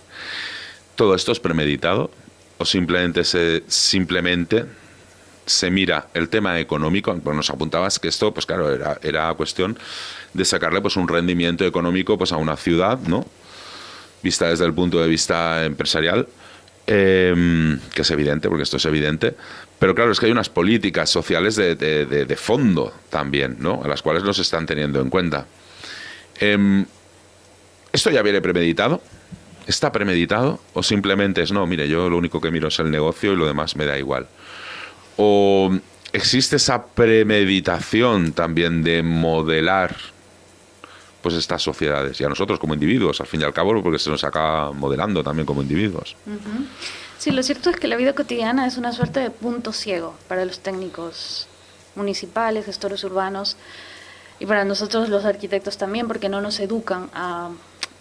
¿Todo esto es premeditado o simplemente se mira el tema económico? Pues nos apuntabas que esto, pues claro, era cuestión de sacarle pues un rendimiento económico pues a una ciudad, ¿no? Vista desde el punto de vista empresarial, que es evidente, porque esto es evidente, pero claro, es que hay unas políticas sociales de fondo también, ¿no? A las cuales no se están teniendo en cuenta. ¿Esto ya viene premeditado? ¿Está premeditado? ¿O simplemente es, no, mire, yo lo único que miro es el negocio y lo demás me da igual? ¿O existe esa premeditación también de modelar pues estas sociedades y a nosotros como individuos, al fin y al cabo, porque se nos acaba modelando también como individuos? Sí, lo cierto es que la vida cotidiana es una suerte de punto ciego para los técnicos municipales, gestores urbanos y para nosotros los arquitectos también, porque no nos educan a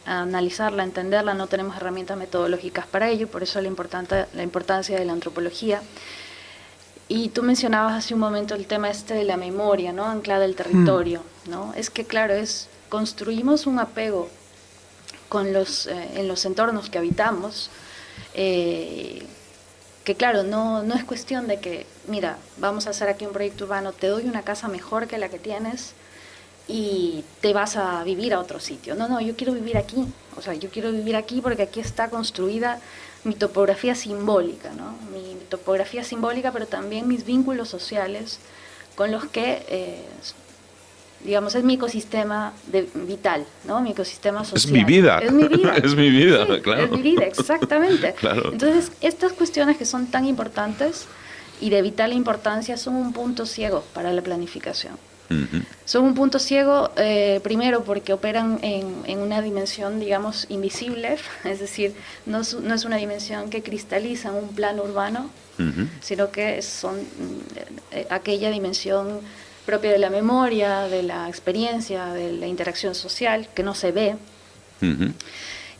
analizarla, a entenderla, no tenemos herramientas metodológicas para ello, por eso la importancia de la antropología. Y tú mencionabas hace un momento el tema de la memoria, ¿no? Anclada al territorio, ¿no? Es que claro, construimos un apego con en los entornos que habitamos, que claro, no es cuestión de que, mira, vamos a hacer aquí un proyecto urbano, te doy una casa mejor que la que tienes y te vas a vivir a otro sitio. No, yo quiero vivir aquí, o sea, yo quiero vivir aquí porque aquí está construida mi topografía simbólica, ¿no? Mi topografía simbólica, pero también mis vínculos sociales con los que, digamos, es mi ecosistema vital, ¿no? Mi ecosistema social. Es mi vida. Es mi vida. Es mi vida, sí, claro. Es mi vida, exactamente. Claro. Entonces, estas cuestiones que son tan importantes y de vital importancia, son un punto ciego para la planificación. Ujú. Son un punto ciego, primero porque operan en una dimensión, digamos, invisible, es decir, no es una dimensión que cristaliza en un plano urbano, Ujú. sino que son aquella dimensión propia de la memoria, de la experiencia, de la interacción social, que no se ve. Ujú.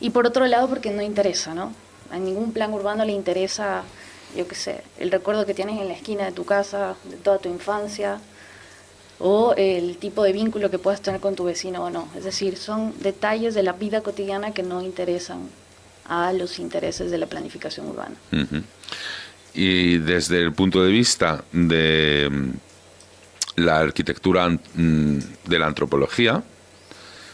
Y por otro lado, porque no interesa, ¿no? A ningún plan urbano le interesa, yo qué sé, el recuerdo que tienes en la esquina de tu casa, de toda tu infancia, o el tipo de vínculo que puedas tener con tu vecino o no. Es decir, son detalles de la vida cotidiana que no interesan a los intereses de la planificación urbana. Ujú. Y desde el punto de vista de la arquitectura de la antropología,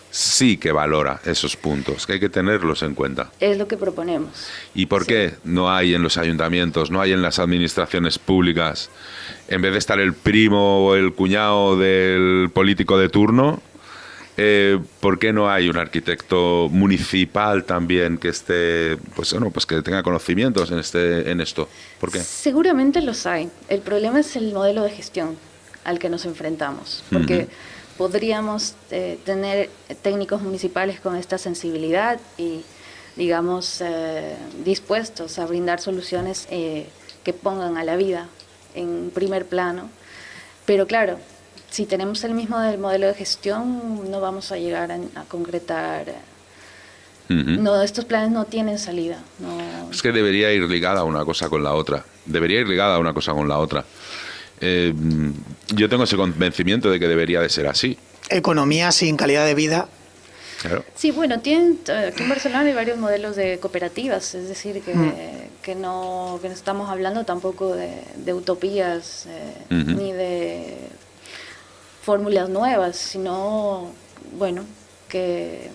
sí que valora esos puntos, que hay que tenerlos en cuenta. Es lo que proponemos. ¿Y por Sí. qué no hay en los ayuntamientos, no hay en las administraciones públicas, en vez de estar el primo o el cuñado del político de turno, por qué no hay un arquitecto municipal también que esté, pues bueno, pues que tenga conocimientos en esto? ¿Por qué? Seguramente los hay. El problema es el modelo de gestión al que nos enfrentamos, porque Ujú. podríamos tener técnicos municipales con esta sensibilidad y, digamos, dispuestos a brindar soluciones que pongan a la vida en primer plano. Pero claro, si tenemos el mismo del modelo de gestión, no vamos a llegar a concretar. Ujú. No, estos planes no tienen salida. No. Es que debería ir ligada una cosa con la otra. Debería ir ligada una cosa con la otra. Yo tengo ese convencimiento de que debería de ser así. Economía sin calidad de vida. Claro. Sí, bueno, aquí en Barcelona hay varios modelos de cooperativas, es decir, que no estamos hablando tampoco de utopías Ujú. ni de fórmulas nuevas, sino, bueno, que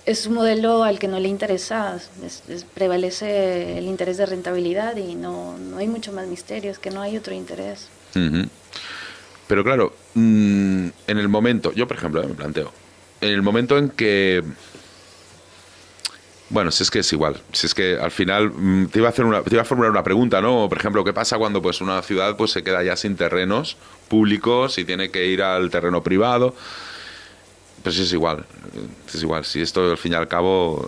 es un modelo al que no le interesa, prevalece el interés de rentabilidad y no hay mucho más misterio, es que no hay otro interés. Ujú. Pero claro, en el momento, yo por ejemplo me planteo, en el momento en que, bueno, si es que es igual, si es que al final te iba a formular una pregunta, ¿no? Por ejemplo, ¿qué pasa cuando pues una ciudad pues se queda ya sin terrenos públicos y tiene que ir al terreno privado? Pues sí, es igual, si esto al fin y al cabo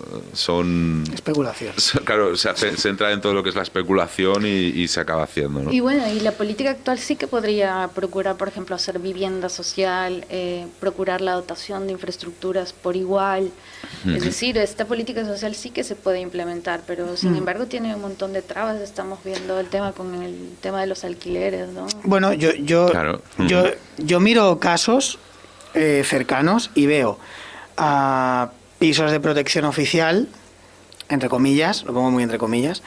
Especulación. claro, se entra en todo lo que es la especulación y se acaba haciendo, ¿no? Y bueno, y la política actual sí que podría procurar, por ejemplo, hacer vivienda social, procurar la dotación de infraestructuras por igual. Es decir, esta política social sí que se puede implementar, pero sin embargo tiene un montón de trabas. Estamos viendo el tema con el tema de los alquileres, ¿no? Bueno, Claro. yo miro casos cercanos y veo pisos de protección oficial, entre comillas, lo pongo muy entre comillas,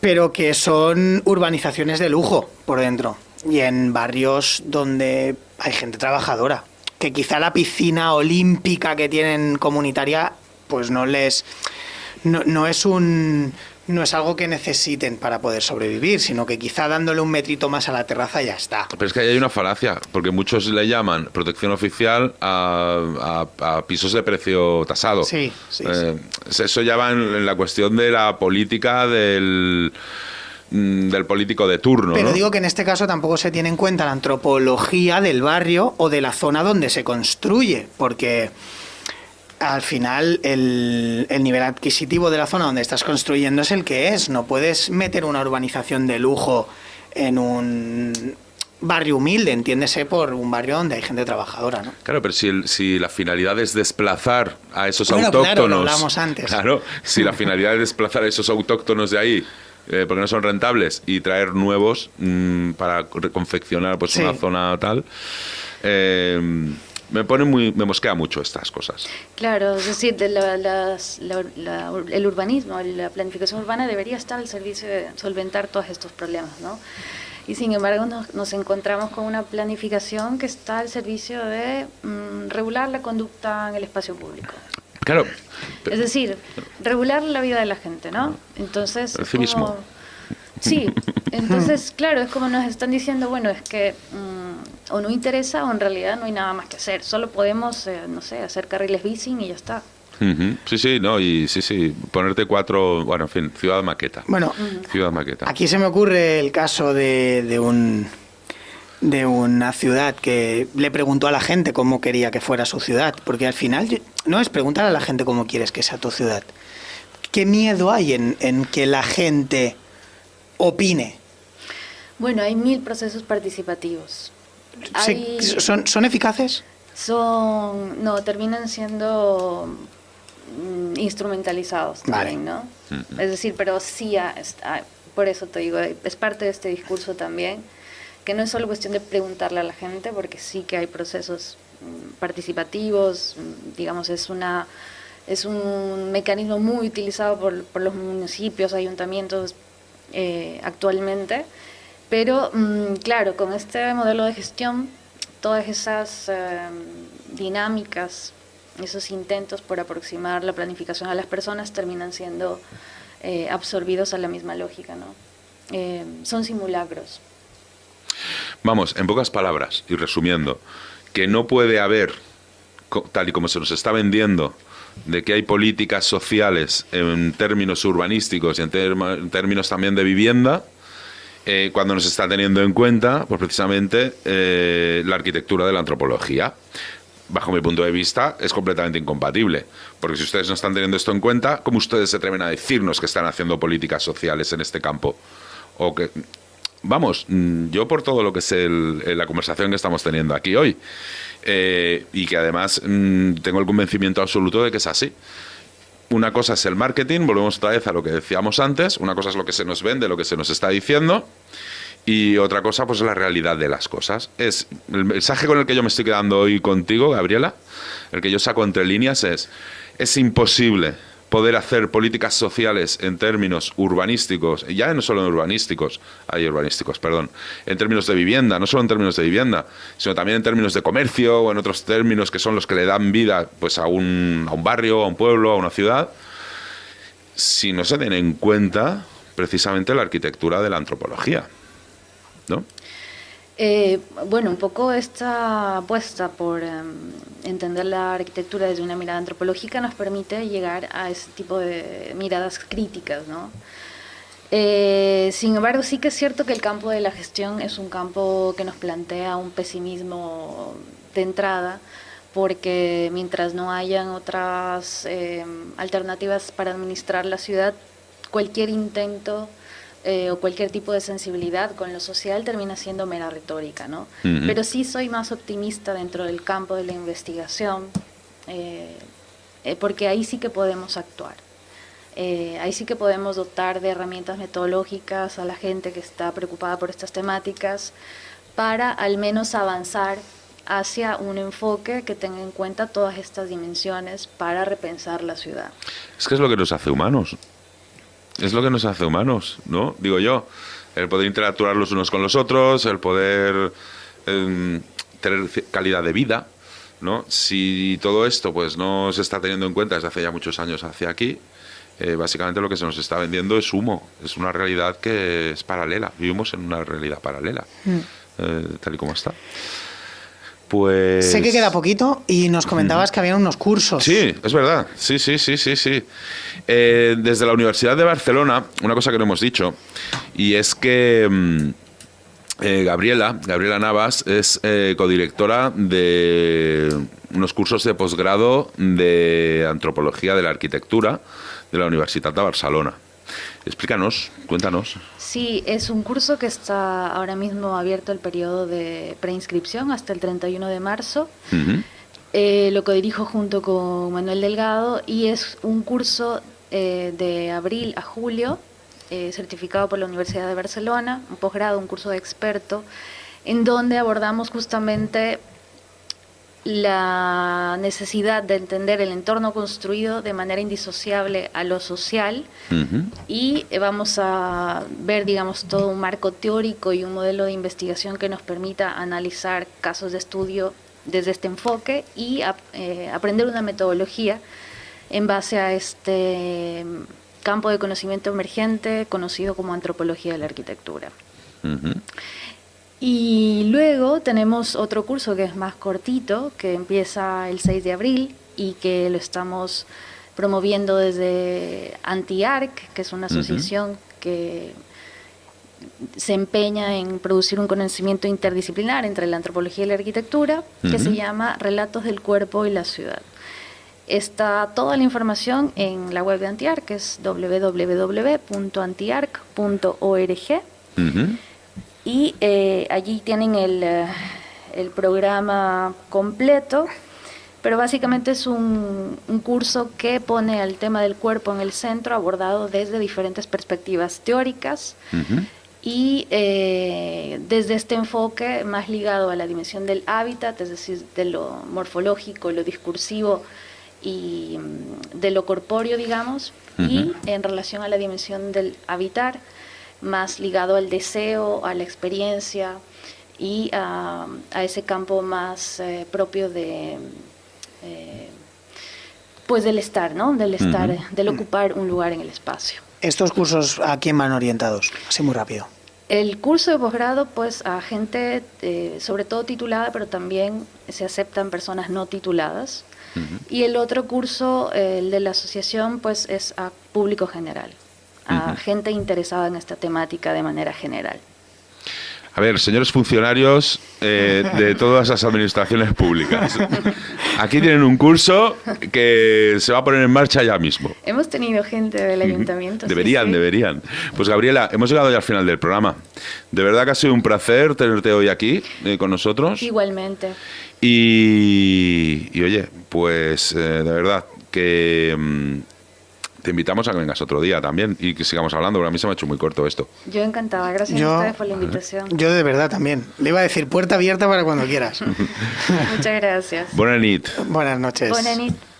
pero que son urbanizaciones de lujo por dentro y en barrios donde hay gente trabajadora, que quizá la piscina olímpica que tienen comunitaria pues no es algo que necesiten para poder sobrevivir, sino que quizá dándole un metrito más a la terraza ya está. Pero es que ahí hay una falacia, porque muchos le llaman protección oficial a pisos de precio tasado. Sí. Eso ya va en la cuestión de la política del político de turno. Pero ¿no? digo que en este caso tampoco se tiene en cuenta la antropología del barrio o de la zona donde se construye, porque al final el nivel adquisitivo de la zona donde estás construyendo es el que es. No puedes meter una urbanización de lujo en un barrio humilde, entiéndese por un barrio donde hay gente trabajadora, ¿no? Claro, pero si la finalidad es desplazar a esos Bueno, autóctonos... claro, lo hablamos antes. Claro, si la finalidad es desplazar a esos autóctonos de ahí, porque no son rentables, y traer nuevos para confeccionar pues Sí. una zona tal... me mosquea mucho estas cosas. Claro, es decir, el urbanismo, la planificación urbana debería estar al servicio de solventar todos estos problemas, ¿no? Y sin embargo nos encontramos con una planificación que está al servicio de regular la conducta en el espacio público. Claro. Es decir, regular la vida de la gente, ¿no? Entonces, El es cinismo. como... Sí, entonces, claro, es como nos están diciendo, bueno, es que o no interesa o en realidad no hay nada más que hacer. Solo podemos, no sé, hacer carriles bici y ya está. Sí, sí, no, y sí, ponerte 4, bueno, en fin, ciudad maqueta. Bueno, ciudad maqueta. aquí se me ocurre el caso de una ciudad que le preguntó a la gente cómo quería que fuera su ciudad, porque al final no es preguntar a la gente cómo quieres que sea tu ciudad. ¿Qué miedo hay en que la gente opine? Bueno, hay 1000 procesos participativos. ¿Son eficaces? No, terminan siendo instrumentalizados también, ¿no? Es decir, pero sí, por eso te digo, es parte de este discurso también, que no es solo cuestión de preguntarle a la gente, porque sí que hay procesos participativos, digamos, es un mecanismo muy utilizado por los municipios, ayuntamientos actualmente, pero claro, con este modelo de gestión, todas esas dinámicas, esos intentos por aproximar la planificación a las personas terminan siendo absorbidos a la misma lógica, ¿no? Son simulacros. Vamos, en pocas palabras, y resumiendo, que no puede haber, tal y como se nos está vendiendo, de que hay políticas sociales en términos urbanísticos y en términos también de vivienda, cuando nos está teniendo en cuenta, pues precisamente, la arquitectura de la antropología. Bajo mi punto de vista, es completamente incompatible. Porque si ustedes no están teniendo esto en cuenta, ¿cómo ustedes se atreven a decirnos que están haciendo políticas sociales en este campo? O que... Vamos, yo por todo lo que sé la conversación que estamos teniendo aquí hoy, y que además tengo el convencimiento absoluto de que es así. Una cosa es el marketing, volvemos otra vez a lo que decíamos antes, una cosa es lo que se nos vende, lo que se nos está diciendo, y otra cosa pues es la realidad de las cosas. Es el mensaje con el que yo me estoy quedando hoy contigo, Gabriela, el que yo saco entre líneas es imposible poder hacer políticas sociales en términos urbanísticos, ya no solo en urbanísticos, en términos de vivienda, no solo en términos de vivienda, sino también en términos de comercio o en otros términos que son los que le dan vida pues a un barrio, a un pueblo, a una ciudad, si no se tiene en cuenta precisamente la arquitectura de la antropología, ¿no? Bueno, un poco esta apuesta por entender la arquitectura desde una mirada antropológica nos permite llegar a ese tipo de miradas críticas, ¿no? Sin embargo, sí que es cierto que el campo de la gestión es un campo que nos plantea un pesimismo de entrada, porque mientras no hayan otras alternativas para administrar la ciudad, cualquier intento o cualquier tipo de sensibilidad con lo social termina siendo mera retórica, ¿no? Pero sí soy más optimista dentro del campo de la investigación, porque ahí sí que podemos actuar. Ahí sí que podemos dotar de herramientas metodológicas a la gente que está preocupada por estas temáticas para al menos avanzar hacia un enfoque que tenga en cuenta todas estas dimensiones para repensar la ciudad. Es que es lo que nos hace humanos. Es lo que nos hace humanos, ¿no? Digo yo, el poder interactuar los unos con los otros, el poder tener calidad de vida, ¿no? Si todo esto pues no se está teniendo en cuenta desde hace ya muchos años hacia aquí, básicamente lo que se nos está vendiendo es humo, es una realidad que es paralela, vivimos en una realidad paralela, tal y como está. Pues... Sé que queda poquito y nos comentabas que había unos cursos. Sí, es verdad. Sí. Desde la Universidad de Barcelona, una cosa que no hemos dicho, y es que Gabriela Navas es codirectora de unos cursos de posgrado de Antropología de la Arquitectura de la Universitat de Barcelona. Explícanos, cuéntanos. Sí, es un curso que está ahora mismo abierto el periodo de preinscripción hasta el 31 de marzo. Lo codirijo junto con Manuel Delgado y es un curso de abril a julio, certificado por la Universidad de Barcelona, un posgrado, un curso de experto, en donde abordamos justamente la necesidad de entender el entorno construido de manera indisociable a lo social y vamos a ver, digamos, todo un marco teórico y un modelo de investigación que nos permita analizar casos de estudio desde este enfoque y aprender una metodología en base a este campo de conocimiento emergente conocido como antropología de la arquitectura. Y luego tenemos otro curso que es más cortito, que empieza el 6 de abril, y que lo estamos promoviendo desde Antiarc, que es una asociación que se empeña en producir un conocimiento interdisciplinar entre la antropología y la arquitectura, que se llama Relatos del Cuerpo y la Ciudad. Está toda la información en la web de Antiarc, que es www.antiarc.org. Y allí tienen el programa completo, pero básicamente es un curso que pone al tema del cuerpo en el centro, abordado desde diferentes perspectivas teóricas y desde este enfoque más ligado a la dimensión del hábitat, es decir, de lo morfológico, lo discursivo y de lo corpóreo, digamos, y en relación a la dimensión del habitar, más ligado al deseo, a la experiencia y a ese campo más propio de pues del estar, ¿no? Del estar, del ocupar un lugar en el espacio. ¿Estos cursos a quién van orientados? Así muy rápido. El curso de posgrado, pues a gente sobre todo titulada, pero también se aceptan personas no tituladas. Y el otro curso, el de la asociación, pues es a público general, a gente interesada en esta temática de manera general. A ver, señores funcionarios de todas las administraciones públicas, aquí tienen un curso que se va a poner en marcha ya mismo. Hemos tenido gente del ayuntamiento. Deberían. Pues Gabriela, hemos llegado ya al final del programa. De verdad que ha sido un placer tenerte hoy aquí con nosotros. Igualmente. Y oye, pues de verdad que te invitamos a que vengas otro día también y que sigamos hablando, porque a mí se me ha hecho muy corto esto. Yo encantada, gracias a ustedes por la invitación. Yo de verdad también. Le iba a decir puerta abierta para cuando quieras. Muchas gracias. Buenas noches. Buenas noches. Buenas noches.